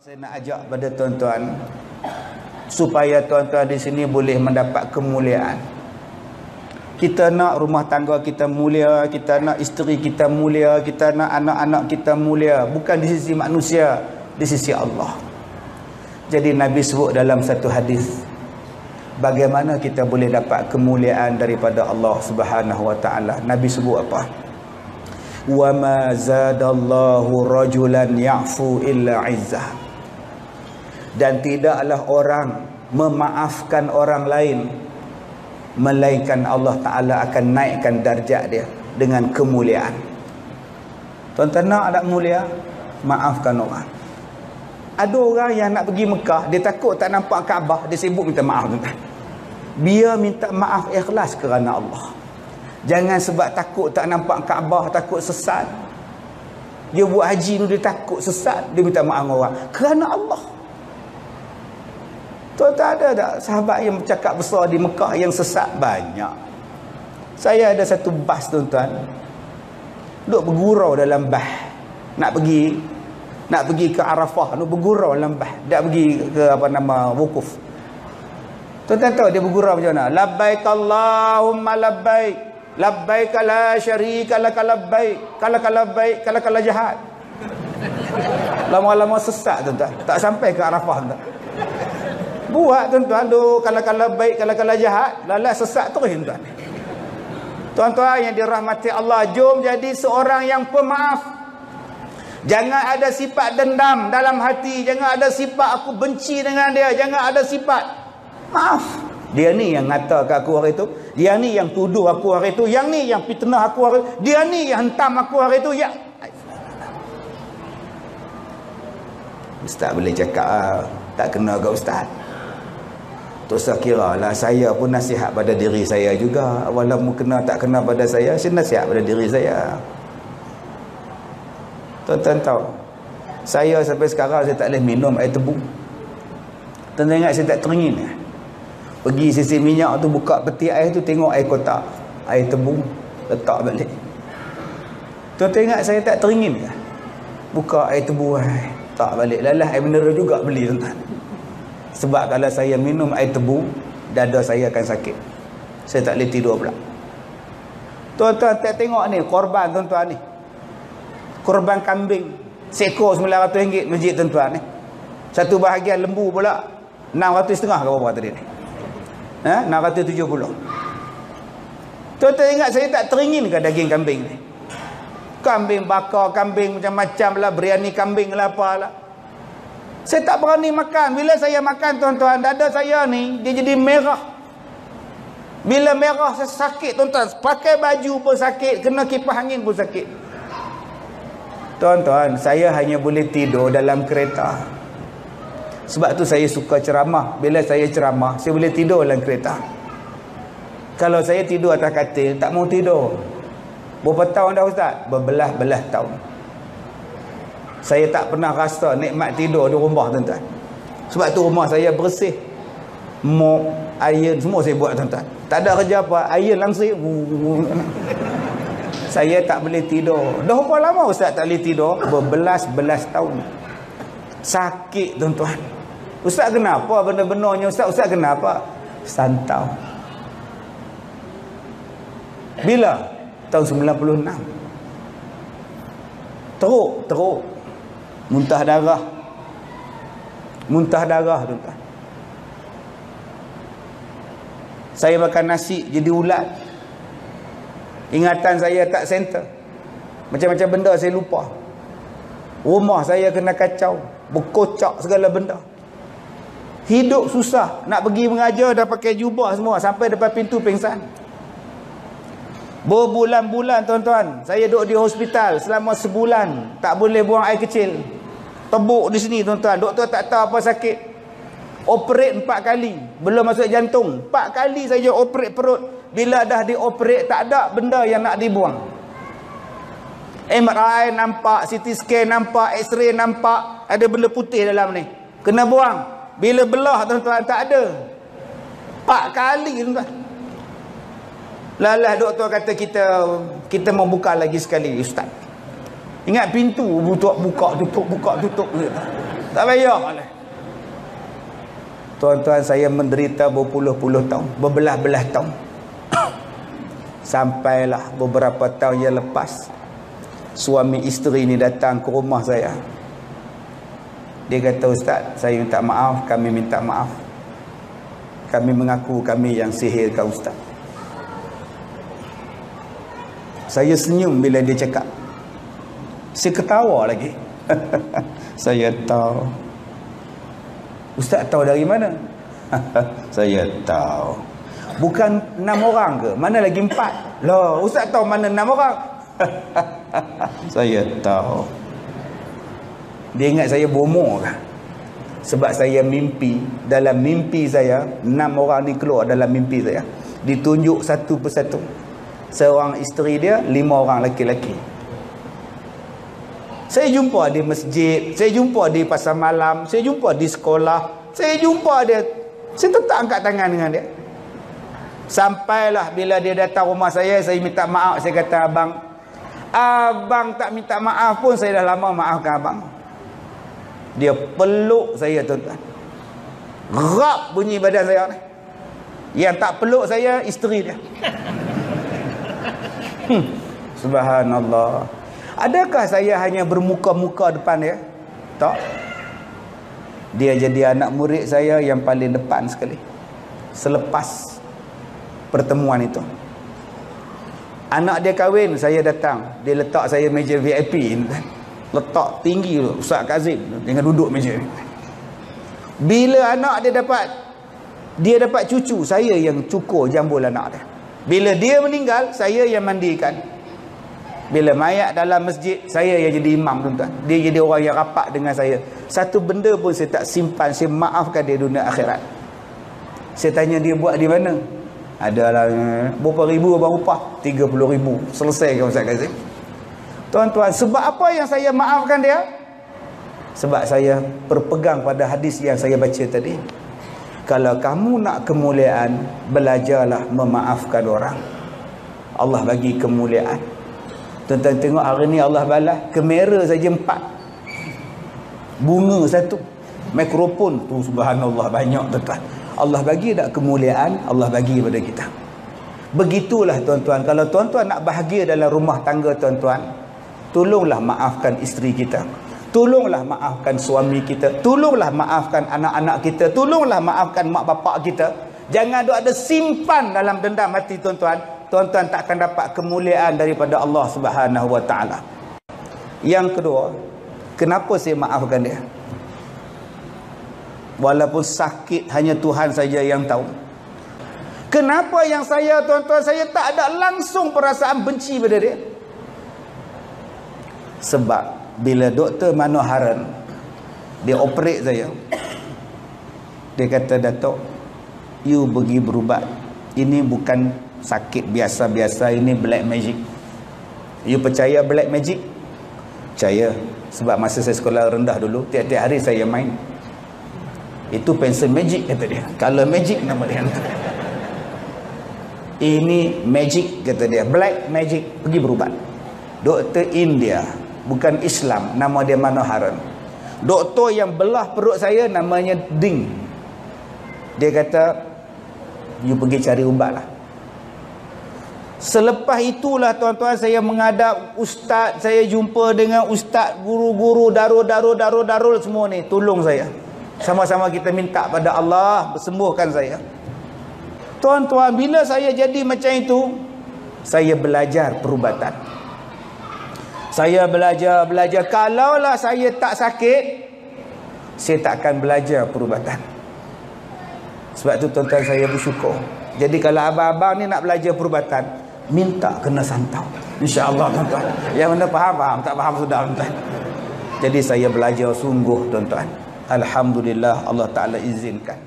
Saya nak ajak pada tuan-tuan supaya tuan-tuan di sini boleh mendapat kemuliaan. Kita nak rumah tangga kita mulia, kita nak isteri kita mulia, kita nak anak-anak kita mulia, bukan di sisi manusia, di sisi Allah. Jadi Nabi sebut dalam satu hadis, bagaimana kita boleh dapat kemuliaan daripada Allah Subhanahu wa taala. Nabi sebut apa? Wa ma zadallahu rajulan ya'fu illa 'izzah. Dan tidaklah orang memaafkan orang lain melainkan Allah Ta'ala akan naikkan darjat dia dengan kemuliaan. Tuan-tuan nak mulia, maafkan orang. Ada orang yang nak pergi Mekah, dia takut tak nampak Kaabah, dia sibuk minta maaf, tuan-tuan. Biar minta maaf ikhlas kerana Allah. Jangan sebab takut tak nampak Kaabah, takut sesat. Dia buat haji tu dia takut sesat, dia minta maaf dengan orang kerana Allah. Tuan-tuan ada tak sahabat yang bercakap besar di Mekah yang sesat? Banyak. Saya ada satu bas, tuan-tuan, duk bergurau dalam bah, nak pergi ke Arafah, duk bergurau dalam bah, nak pergi ke wukuf. Tuan-tuan tahu dia bergurau macam mana? Labbaik Allahumma labbaik, labbaik la syarika laka labbaik, kalaka labbaik, kalaka la jahat. Lama-lama sesat, tuan-tuan, tak sampai ke Arafah, tuan-tuan. Buat, tuan-tuan, kalau baik, kalau jahat, lalat sesat terus, tuan-tuan. Tuan-tuan yang dirahmati Allah, jom jadi seorang yang pemaaf. Jangan ada sifat dendam dalam hati, jangan ada sifat aku benci dengan dia, jangan ada sifat maaf. Dia ni yang ngata ke aku hari itu, dia ni yang tuduh aku hari itu, yang ni yang fitnah aku hari itu, dia ni yang hentam aku hari itu, ya. Ustaz boleh cakap, tak kena ke Ustaz? Saya kira lah, saya pun nasihat pada diri saya juga. Walaupun kena tak kena pada saya nasihat pada diri saya. Tuan-tuan tahu, saya sampai sekarang saya tak boleh minum air tebu. Tuan-tuan ingat saya tak teringin. Pergi sisi minyak tu, buka peti air tu, tengok air kotak, air tebu, letak balik. Tuan-tuan ingat saya tak teringin ke? Buka air tebu, letak balik. Lalah air mineral juga beli, tuan-tuan. Sebab kalau saya minum air tebu, dada saya akan sakit. Saya tak boleh tidur pula. Tuan-tuan tak tengok ni, korban tuan-tuan ni. Korban kambing, seekor RM900 masjid, tuan-tuan ni. Satu bahagian lembu pula, 650 ke berapa tadi ni? 670. Tuan-tuan ingat saya tak teringin ke daging kambing ni? Kambing bakar, kambing macam-macam lah, biryani kambing lah, apalah. Saya tak berani makan. Bila saya makan, tuan-tuan, dada saya ni dia jadi merah. Bila merah saya sakit, tuan-tuan. Pakai baju pun sakit, kena kipas angin pun sakit. Tuan-tuan, saya hanya boleh tidur dalam kereta. Sebab tu saya suka ceramah. Bila saya ceramah, saya boleh tidur dalam kereta. Kalau saya tidur atas katil, tak mau tidur. Berapa tahun dah, Ustaz? Berbelah-belah tahun. Saya tak pernah rasa nikmat tidur di rumah, tuan-tuan. Sebab tu rumah saya bersih. Mop, iron, semua saya buat, tuan-tuan. Tak ada kerja apa, iron langsung. Saya tak boleh tidur. Dah berapa lama Ustaz tak boleh tidur? Berbelas-belas tahun. Sakit, tuan-tuan. Ustaz kenapa benda-benarnya? Ustaz kenapa? Santau. Bila? Tahun 96. Teruk. Muntah darah, tuan-tuan. Saya makan nasi jadi ulat. Ingatan saya tak center. Macam-macam benda saya lupa. Rumah saya kena kacau, berkocak segala benda. Hidup susah. Nak pergi mengajar dah pakai jubah semua, sampai depan pintu pingsan. Berbulan-bulan, tuan-tuan, saya duduk di hospital selama sebulan, tak boleh buang air kecil. Tebuk di sini, tuan-tuan. Doktor tak tahu apa sakit. Operate 4 kali. Belum masuk jantung. 4 kali saja operate perut. Bila dah dioperate, tak ada benda yang nak dibuang. MRI nampak, CT scan nampak, X-ray nampak, ada benda putih dalam ni. Kena buang. Bila belah, tuan-tuan, tak ada. 4 kali, tuan-tuan. Lalah doktor kata kita mau buka lagi sekali, Ustaz. Ingat pintu buka tutup. Tak payah lah. Tuan-tuan, saya menderita berpuluh-puluh tahun, berbelah-belah tahun. Sampailah beberapa tahun yang lepas, suami isteri ni datang ke rumah saya. Dia kata, Ustaz, saya minta maaf, kami minta maaf. Kami mengaku kami yang sihirkan Ustaz. Saya senyum bila dia cakap. Saya ketawa lagi. Saya tahu. Ustaz tahu dari mana? Saya tahu. Bukan 6 orang ke? Mana lagi 4? Loh, Ustaz tahu mana 6 orang? Saya tahu. Dia ingat saya bomoh kan? Sebab saya mimpi. Dalam mimpi saya, 6 orang ni keluar dalam mimpi saya. Ditunjuk satu persatu. Seorang isteri dia, 5 orang lelaki-lelaki. Saya jumpa di masjid, saya jumpa di pasar malam, saya jumpa di sekolah, saya jumpa dia. Saya tetap angkat tangan dengan dia. Sampailah bila dia datang rumah saya minta maaf. Saya kata, abang tak minta maaf pun saya dah lama maafkan abang. Dia peluk saya, tuan-tuan. Rap bunyi badan saya ni. Yang tak peluk saya, isteri dia. Subhanallah. Adakah saya hanya bermuka-muka depan dia? Tak. Dia jadi anak murid saya yang paling depan sekali. Selepas pertemuan itu. Anak dia kahwin, saya datang. Dia letak saya meja VIP. Letak tinggi tu, Ustaz Kazim. Dengan duduk meja. Bila anak dia dapat cucu, saya yang cukur jambul anak dia. Bila dia meninggal, saya yang mandikan. Bila mayat dalam masjid, saya yang jadi imam, tuan-tuan. Dia jadi orang yang rapat dengan saya. Satu benda pun saya tak simpan. Saya maafkan dia dunia akhirat. Saya tanya dia buat di mana? Adalah berapa ribu abang upah? 30,000. Selesai kan Ustaz Kazim? Tuan-tuan, sebab apa yang saya maafkan dia? Sebab saya berpegang pada hadis yang saya baca tadi. Kalau kamu nak kemuliaan, belajarlah memaafkan orang. Allah bagi kemuliaan. Tuan-tuan tengok hari ni Allah balas kamera saja 4, bunga 1, mikrofon tu, subhanallah, banyak, tuan-tuan. Allah bagi tak kemuliaan, Allah bagi pada kita. Begitulah tuan-tuan, kalau tuan-tuan nak bahagia dalam rumah tangga tuan-tuan, tolonglah maafkan isteri kita, tolonglah maafkan suami kita, tolonglah maafkan anak-anak kita, tolonglah maafkan mak bapak kita. Jangan ada simpan dalam dendam hati tuan-tuan. Tuan-tuan tak akan dapat kemuliaan daripada Allah Subhanahu wa taala. Yang kedua, kenapa saya maafkan dia? Walaupun sakit, hanya Tuhan saja yang tahu. Kenapa yang saya, tuan-tuan, saya tak ada langsung perasaan benci pada dia? Sebab bila Dr. Manoharan dia operate saya, dia kata, Datuk, you pergi berubat. Ini bukan sakit biasa-biasa, ini black magic. You percaya black magic? Percaya. Sebab masa saya sekolah rendah dulu, tiap-tiap hari saya main. Itu pensel magic, kata dia. Color magic nama dia. Ini magic, kata dia. Black magic. Pergi berubat. Doktor India, bukan Islam, nama dia Manoharan. Doktor yang belah perut saya namanya Ding. Dia kata, you pergi cari ubat lah. Selepas itulah tuan-tuan, saya menghadap ustaz, saya jumpa dengan ustaz, guru-guru, darul semua ni, tolong saya. Sama-sama kita minta pada Allah sembuhkan saya. Tuan-tuan, bila saya jadi macam itu, saya belajar perubatan. Saya belajar. Kalaulah saya tak sakit, saya tak akan belajar perubatan. Sebab tu tuan-tuan, saya bersyukur. Jadi kalau abang-abang ni nak belajar perubatan, minta kena santau, insya-Allah, tuan-tuan. Yang mana faham, tak faham sudah, tuan-tuan. Jadi saya belajar sungguh, tuan-tuan. Alhamdulillah, Allah Ta'ala izinkan.